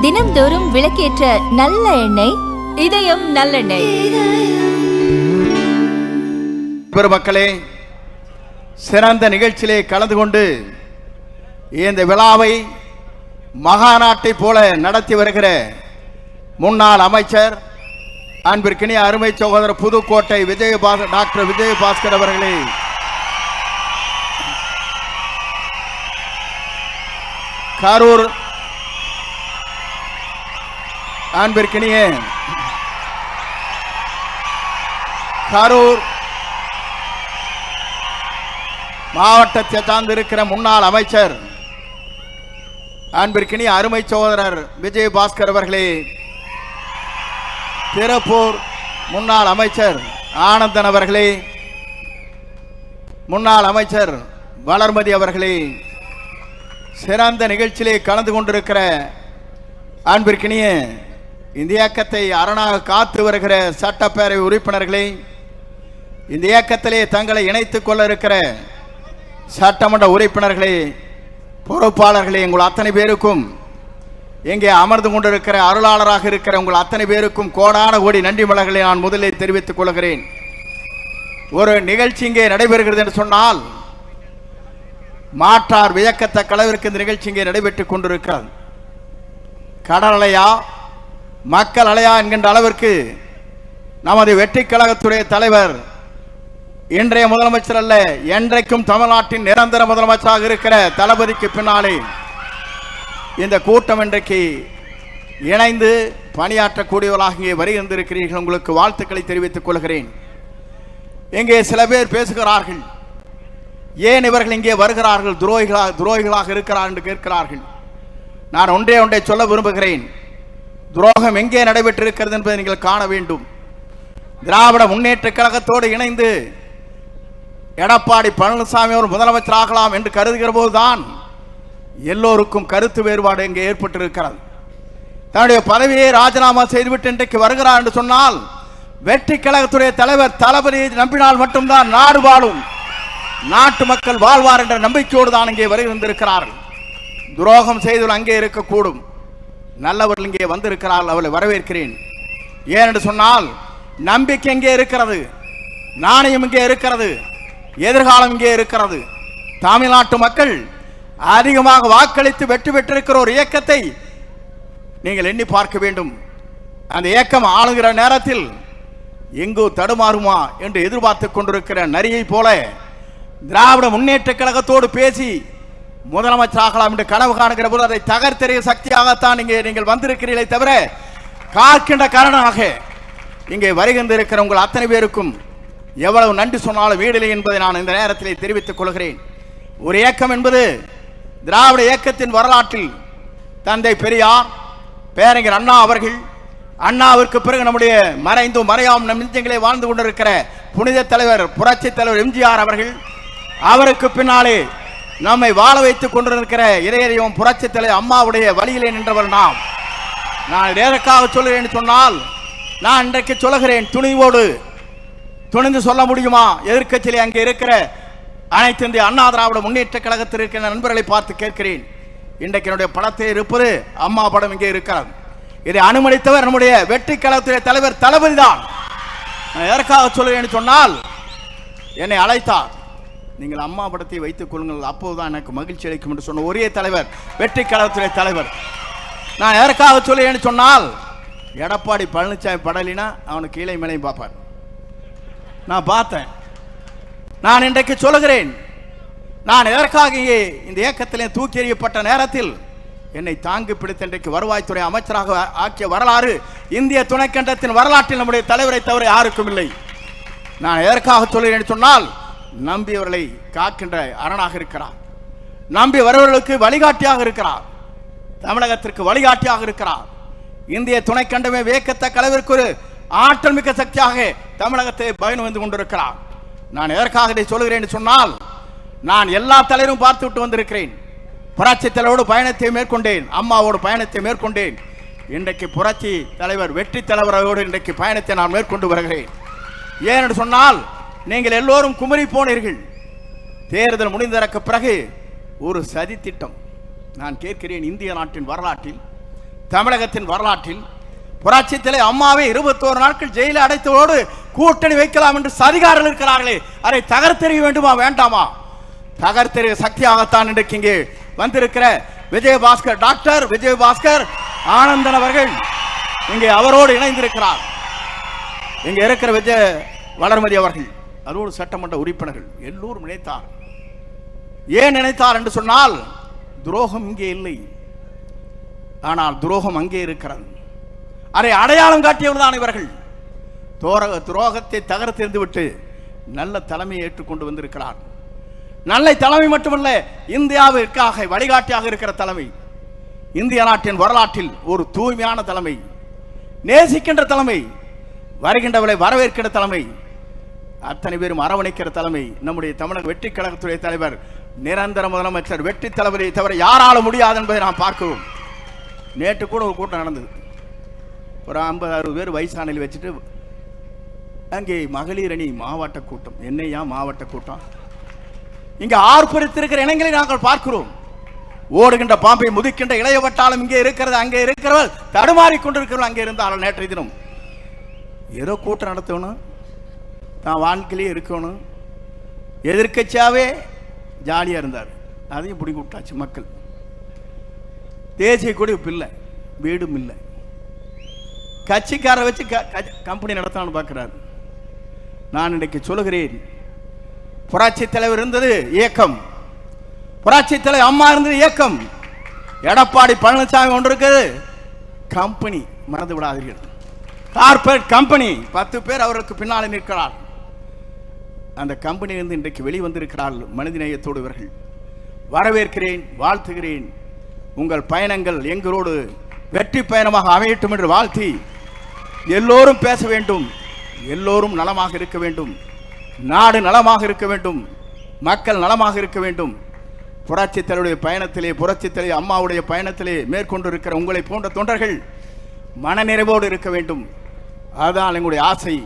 தினம்தோறும் விளக்கேற்ற நல்ல எண்ணெய் இதயம் நல்லெண்ணெய். பெருமக்களே, சிறந்த நிகழ்ச்சியிலே கலந்து கொண்டு இந்த விழாவை மகாநாட்டை போல நடத்தி வருகிற முன்னாள் அமைச்சர் அன்பிற்கினிய அருமை சகோதரர் புதுக்கோட்டை டாக்டர் விஜயபாஸ்கர் அவர்களே, கரூர் அன்பிற்கினிய கரூர் மாவட்டத்தை சார்ந்திருக்கிற முன்னாள் அமைச்சர் அன்பிற்கினிய அருமை சகோதரர் விஜயபாஸ்கர் அவர்களே, திருப்பூர் முன்னாள் அமைச்சர் ஆனந்தன் அவர்களே, முன்னாள் அமைச்சர் வளர்மதி அவர்களே, சிறந்த நிகழ்ச்சியிலே கலந்து கொண்டிருக்கிற அன்பிற்கினிய இந்த இயக்கத்தை அரணாக காத்து வருகிற சட்டப்பேரவை உறுப்பினர்களே, இந்த இயக்கத்திலே தங்களை இணைத்துக் கொள்ள இருக்கிற சட்டமன்ற உறுப்பினர்களே, பொறுப்பாளர்களே, உங்கள் அத்தனை பேருக்கும், இங்கே அமர்ந்து கொண்டிருக்கிற அருளாளராக இருக்கிற உங்கள் அத்தனை பேருக்கும் கோடான கோடி நன்றி மலர்களை நான் முதலில் தெரிவித்துக் கொள்கிறேன். ஒரு நிகழ்ச்சி இங்கே நடைபெறுகிறது என்று சொன்னால் மாற்றார் வியக்கத்தக்க அளவிற்கு இந்த நிகழ்ச்சி இங்கே நடைபெற்றுக் கொண்டிருக்கிறது. கடல் அலையா மக்கள் அலையா என்கின்ற அளவிற்கு நமது வெற்றி கழகத்துடைய தலைவர், இன்றைய முதலமைச்சர் அல்ல, என்றைக்கும் தமிழ்நாட்டின் நிரந்தர முதலமைச்சராக இருக்கிற தளபதிக்கு பின்னாலே இந்த கூட்டம் இன்றைக்கு இணைந்து பணியாற்றக்கூடியவர்களாக இங்கே வருகின்றிருக்கிறீர்கள். உங்களுக்கு வாழ்த்துக்களை தெரிவித்துக் கொள்கிறேன். இங்கே சில பேர் பேசுகிறார்கள், ஏன் இவர்கள் இங்கே வருகிறார்கள், துரோகிகளாக இருக்கிறார் என்று கேட்கிறார்கள். நான் ஒன்றை சொல்ல விரும்புகிறேன். துரோகம் எங்கே நடைபெற்றிருக்கிறது என்பதை நீங்கள் காண வேண்டும். திராவிட முன்னேற்ற கழகத்தோடு இணைந்து எடப்பாடி பழனிசாமி அவர் முதலமைச்சர் ஆகலாம் என்று கருதுகிற போதுதான் எல்லோருக்கும் கருத்து வேறுபாடு இங்கே ஏற்பட்டிருக்கிறது. தன்னுடைய பதவியை ராஜினாமா செய்துவிட்டு இன்றைக்கு வருகிறார் என்று சொன்னால் வெற்றி கழகத்துடைய தலைவர் தளபதியை நம்பினால் மட்டும்தான் நாடு வாழும், நாட்டு மக்கள் வாழ்வார் என்ற நம்பிக்கையோடு தான் இங்கே வருகின்றிருக்கிறார்கள். துரோகம் செய்தவர்கள் அங்கே இருக்கக்கூடும், நல்லவர்கள் இங்கே வந்திருக்கிறார்கள், அவளை வரவேற்கிறேன். ஏனென்று சொன்னால் நம்பிக்கை இங்கே இருக்கிறது, நாணயம் இங்கே இருக்கிறது, எதிர்காலம் இங்கே இருக்கிறது. தமிழ்நாட்டு மக்கள் அதிகமாக வாக்களித்து வெற்றி பெற்றிருக்கிற ஒரு இயக்கத்தை நீங்கள் எண்ணி பார்க்க வேண்டும். அந்த இயக்கம் ஆளுகிற நேரத்தில் எங்கோ தடுமாறுமா என்று எதிர்பார்த்து கொண்டிருக்கிற நரியை போல திராவிட முன்னேற்ற கழகத்தோடு பேசி முதலமைச்சராகலாம் என்று கனவு காணுகிற போது அதை தகர்த்தெறிய சக்தியாகத்தான் இங்கே நீங்கள் வந்திருக்கிறீர்களே தவிர காக்கின்ற காரணமாக இங்கே வருகின்றிருக்கிற உங்கள் அத்தனை பேருக்கும் எவ்வளவு நன்றி சொன்னாலும் வீடில்லை என்பதை நான் இந்த நேரத்தில் தெரிவித்துக் கொள்கிறேன். ஒரு இயக்கம் என்பது திராவிட இயக்கத்தின் வரலாற்றில் தந்தை பெரியார், பேரறிஞர் அண்ணா அவர்கள், அண்ணாவிற்கு பிறகு நம்முடைய மறைந்தும் மறையாம் நம் நெஞ்சங்களே வாழ்ந்து கொண்டிருக்கிற புனித தலைவர் புரட்சி தலைவர் எம்ஜிஆர் அவர்கள், அவருக்கு பின்னாலே நம்மை வாழ வைத்துக் கொண்டிருக்கிற இறையறிவும் புரட்சி தலைவர் அம்மாவுடைய வழியிலே நின்றவர் நாம். நான் எதற்காக சொல்கிறேன் சொன்னால், நான் இன்றைக்கு சொல்லுகிறேன், துணிந்து சொல்ல முடியுமா? எதிர்க்கட்சியிலே அங்கே இருக்கிற அனைத்து இந்திய அண்ணா திராவிட முன்னேற்ற கழகத்தில் இருக்கிற நண்பர்களை பார்த்து கேட்கிறேன். இன்றைக்கு என்னுடைய படத்தில் இருப்பது அம்மா படம் இங்கே இருக்கிறது. இதை அனுமதித்தவர் நம்முடைய வெற்றி கழகத்துடைய தலைவர் தளபதி தான். நான் எதற்காக சொல்கிறேன் சொன்னால், என்னை அழைத்தார், நீங்கள் அம்மா படத்தை வைத்துக் கொள்ளுங்கள், அப்போதுதான் எனக்கு மகிழ்ச்சி அளிக்கும் என்று சொன்ன ஒரே தலைவர் வெற்றி கழகத்துடைய தலைவர். நான் எதற்காக சொல்லுவேன் சொன்னால், எடப்பாடி பழனிசாமி படலினா அவனுக்கு கீழே மேலையும் பார்ப்பார். நான் பார்த்தேன். நான் இன்றைக்கு சொல்லுகிறேன், நான் எதற்காக இங்கே இந்த இயக்கத்திலே தூக்கி எறியப்பட்ட நேரத்தில் என்னை தாங்கி பிடித்த இன்றைக்கு வருவாய்த்துறை அமைச்சராக ஆக்கிய வரலாறு இந்திய துணைக்கண்டத்தின் வரலாற்றில் நம்முடைய தலைவரை தவிர யாருக்கும் இல்லை. நான் எதற்காக சொல்லுகிறேன் சொன்னால், நம்பியவர்களை காக்கின்ற அரணாக இருக்கிறார், நம்பி வருவர்களுக்கு வழிகாட்டியாக இருக்கிறார், தமிழகத்திற்கு வழிகாட்டியாக இருக்கிறார். இந்திய துணைக்கண்டமே வியக்கத்தக்க அளவிற்கு ஒரு ஆற்றல் மிக்க சக்தியாக தமிழகத்தை பயணம் வந்து கொண்டிருக்கிறார். நான் எதற்காக இதை சொல்லுகிறேன் சொன்னால், நான் எல்லா தலைவரும் பார்த்து விட்டு வந்திருக்கிறேன். புரட்சி தலைவரோடு பயணத்தை மேற்கொண்டேன், அம்மாவோடு பயணத்தை மேற்கொண்டேன். இன்றைக்கு புரட்சி தலைவர் வெற்றி தலைவரோடு இன்றைக்கு பயணத்தை நான் மேற்கொண்டு வருகிறேன். ஏனென்று சொன்னால், நீங்கள் எல்லோரும் குமரி போனீர்கள். தேர்தல் முடிந்ததற்கு பிறகு ஒரு சதி திட்டம், நான் கேட்கிறேன், இந்திய நாட்டின் வரலாற்றில், தமிழகத்தின் வரலாற்றில் புரட்சித்தலை அம்மாவை 21 நாட்கள் ஜெயிலில் அடைத்தவோடு கூட்டணி வைக்கலாம் என்று சதிகாரர்கள் இருக்கிறார்களே, அதை தகர்த்தெறிய வேண்டுமா வேண்டாமா? தகர்த்தெறிய சக்தியாகத்தான் இன்றைக்கு இங்கே வந்திருக்கிற விஜயபாஸ்கர், டாக்டர் விஜயபாஸ்கர் ஆனந்தன் அவர்கள் இங்கே அவரோடு இணைந்திருக்கிறார். இங்கே இருக்கிற விஜய வளர்மதி அவர்கள், அதோடு சட்டமன்ற உறுப்பினர்கள் எல்லோரும் நினைத்தார். ஏன் நினைத்தார் என்று சொன்னால், துரோகம் இங்கே இல்லை, ஆனால் துரோகம் அங்கே இருக்கிறது. அதை அடையாளம் காட்டியவர் தான் இவர்கள். துரோகத்தை தகர்த்தெறிந்து விட்டு நல்ல தலைமையை ஏற்றுக்கொண்டு வந்திருக்கிறார். நல்ல தலைமை மட்டுமல்ல, இந்தியாவிற்காக வழிகாட்டியாக இருக்கிற தலைமை, இந்திய நாட்டின் வரலாற்றில் ஒரு தூய்மையான தலைமை, நேசிக்கின்ற தலைமை, வருகின்றவர்களை வரவேற்கிற தலைமை, அத்தனை பேரும் அரவணைக்கிற தலைமை நம்முடைய தமிழக வெற்றி கழகத்துடைய தலைவர், நிரந்தர முதலமைச்சர், வெற்றி தலைவரை தவிர யாரால முடியாது என்பதை நாம் பார்க்கிறோம். நேற்று கூட ஒரு கூட்டம் நடந்தது. ஒரு 50-60 பேர் வயசானில் வச்சுட்டு அங்கே மகளிர் அணி மாவட்ட கூட்டம். என்னையா மாவட்ட கூட்டம்? இங்கே ஆர்ப்பரித்திருக்கிற இனங்களை நாங்கள் பார்க்கிறோம். ஓடுகின்ற பாம்பை முதிக்கின்ற இளைய வட்டாளம் இங்கே இருக்கிறது, அங்கே இருக்கிறவர்கள் தடுமாறி கொண்டிருக்கிறவர்கள் அங்கே இருந்தாலும் நேற்றைய தினம் ஏதோ கூட்டம் நடத்தணும், தான் வாழ்க்கையிலே இருக்கணும், எதிர்க்கட்சியாவே ஜாலியாக இருந்தார். அதையும் பிடிங்கி விட்டாச்சு மக்கள். தேசிய கொடி இல்லை, வீடும் இல்லை, கட்சிக்காரரை வச்சு கம்பெனி நடத்தலான்னு பார்க்கிறார். நான் இன்றைக்கு சொல்லுகிறேன், புரட்சி தலைவர் இருந்தது இயக்கம், புரட்சி தலைவர் அம்மா இருந்தது இயக்கம், எடப்பாடி பழனிசாமி ஒன்று இருக்குது கம்பெனி. மறந்து விடாதீர்கள், கார்பரேட் கம்பெனி. 10 பேர் அவருக்கு பின்னாலே நிற்கிறார். அந்த கம்பெனியிலிருந்து இன்றைக்கு வெளிவந்திருக்கிறார்கள் மனிதநேயத்தோடு இவர்கள். வரவேற்கிறேன், வாழ்த்துகிறேன். உங்கள் பயணங்கள் எங்களோடு வெற்றி பயணமாக அமையட்டும் என்று வாழ்த்தி, எல்லோரும் பேச வேண்டும், எல்லோரும் நலமாக இருக்க வேண்டும், நாடு நலமாக இருக்க வேண்டும், மக்கள் நலமாக இருக்க வேண்டும். புரட்சித் தலைவருடைய பயணத்திலே, புரட்சித் தலைவர் அம்மாவுடைய பயணத்திலே மேற்கொண்டிருக்கிற உங்களை போன்ற தொண்டர்கள் மனநிறைவோடு இருக்க வேண்டும். அதுதான் எங்களுடைய ஆசை.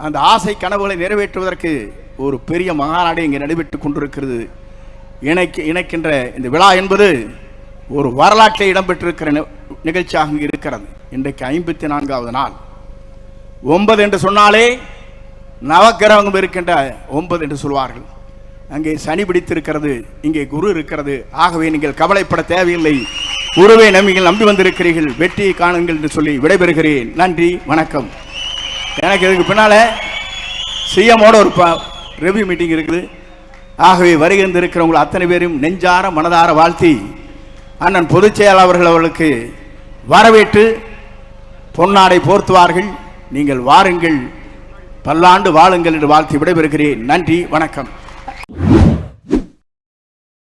அந்த ஆசை கனவுகளை நிறைவேற்றுவதற்கு ஒரு பெரிய மகாநாடு இங்கே நடைபெற்றுக் கொண்டிருக்கிறது. இணைக்கின்ற இந்த விழா என்பது ஒரு வரலாற்றில் இடம்பெற்றிருக்கிற நிகழ்ச்சியாக இங்கே இருக்கிறது. இன்றைக்கு 54வது நாள். 9 என்று சொன்னாலே நவக்கிரகம் இருக்கின்ற 9 என்று சொல்வார்கள். அங்கே சனி பிடித்திருக்கிறது, இங்கே குரு இருக்கிறது. ஆகவே நீங்கள் கவலைப்பட தேவையில்லை. குருவை நீங்கள் நம்பி வந்திருக்கிறீர்கள், வெற்றியை காணுங்கள் என்று சொல்லி விடைபெறுகிறேன். நன்றி, வணக்கம். எனக்கு இதுக்கு பின்னால சிஎம்மோட ஒரு ரிவ்யூ மீட்டிங் இருக்குது. ஆகவே வருகின்ற இருக்கிறவங்க அத்தனை பேரும் நெஞ்சார மனதார வாழ்த்தி, அண்ணன் பொதுச் செயலாளர்கள் அவர்களுக்கு வரவேற்று பொன்னாடை போர்த்துவார்கள். நீங்கள் வாருங்கள், பல்லாண்டு வாழுங்கள் என்று வாழ்த்தி விடைபெறுகிறேன். நன்றி, வணக்கம்.